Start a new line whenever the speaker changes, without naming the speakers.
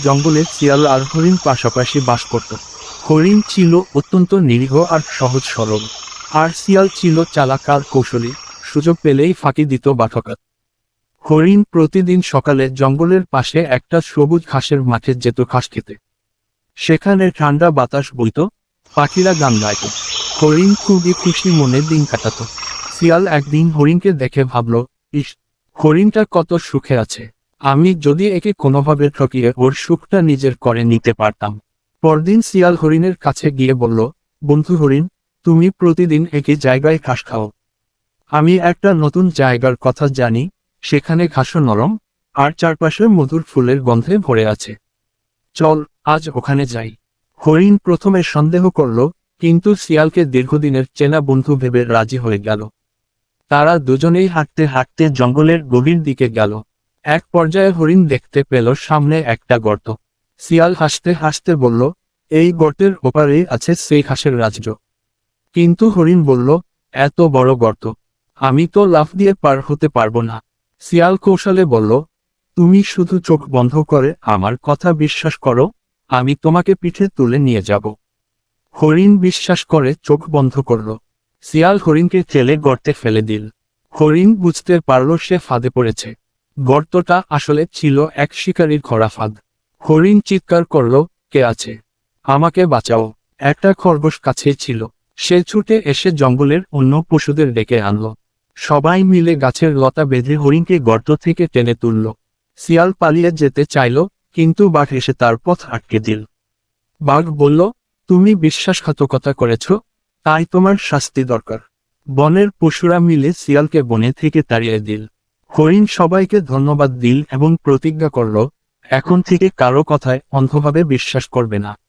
জঙ্গলে শিয়াল আর হরিণ পাশাপাশি বাস করত। হরিণ ছিল অত্যন্ত নিরীহ আর সহজ সরল, আর শিয়াল ছিল চালাক আর কৌশলী, সুযোগ পেলেই ফাঁকি দিত বা ঠকাত। হরিণ প্রতিদিন সকালে জঙ্গলের পাশে একটা সবুজ ঘাসের মাঠে যেত ঘাস খেতে। সেখানে ঠান্ডা বাতাস বইত, পাখিরা গান গাইত। হরিণ খুবই খুশি মনে দিন কাটাত। শিয়াল একদিন হরিণকে দেখে ভাবল, ইস, হরিণটা কত সুখে আছে, আমি যদি একে কোনোভাবে ঠকিয়ে ওর সুখটা নিজের করে নিতে পারতাম। পরদিন শিয়াল হরিণের কাছে গিয়ে বলল, বন্ধু হরিণ, তুমি প্রতিদিন একই জায়গায় ঘাস খাও। আমি একটা নতুন জায়গার কথা জানি, সেখানে ঘাসও নরম, আর চারপাশে মধুর ফুলের গন্ধে ভরে আছে। চল, আজ ওখানে যাই। হরিণ প্রথমে সন্দেহ করল, কিন্তু শিয়ালকে দীর্ঘদিনের চেনা বন্ধু ভেবে রাজি হয়ে গেল। তারা দুজনেই হাঁটতে হাঁটতে জঙ্গলের গভীর দিকে গেল। এক পর্যায়ে হরিণ দেখতে পেল সামনে একটা গর্ত। শিয়াল হাসতে হাসতে বলল, এই গর্তের ওপারেই আছে সেই ঘাসের রাজ্য। কিন্তু হরিণ বলল, এত বড় গর্ত, আমি তো লাফ দিয়ে পার হতে পারবো না। শিয়াল কৌশলে বলল, তুমি শুধু চোখ বন্ধ করে আমার কথা বিশ্বাস করো, আমি তোমাকে পিঠে তুলে নিয়ে যাব। হরিণ বিশ্বাস করে চোখ বন্ধ করল। শিয়াল হরিণকে ঠেলে গর্তে ফেলে দিল। হরিণ বুঝতে পারল সে ফাঁদে পড়েছে। গর্তটা আসলে ছিল এক শিকারীর ঘোড়া ফাঁদ। হরিণ চিৎকার করল, কে আছে, আমাকে বাঁচাও। একটা খরগোশ কাছেই ছিল, সে ছুটে এসে জঙ্গলের অন্য পশুদের ডেকে আনল। সবাই মিলে গাছের লতা বেঁধে হরিণকে গর্ত থেকে টেনে তুলল। শিয়াল পালিয়ে যেতে চাইল, কিন্তু বাঘ এসে তার পথ আটকে দিল। বাঘ বলল, তুমি বিশ্বাসঘাতকতা করেছ, তাই তোমার শাস্তি দরকার। বনের পশুরা মিলে শিয়ালকে বনে থেকে তাড়িয়ে দিল। হরিণ সবাইকে ধন্যবাদ দিল এবং প্রতিজ্ঞা করল, এখন থেকে কারো কথায় অন্ধভাবে বিশ্বাস করবে না।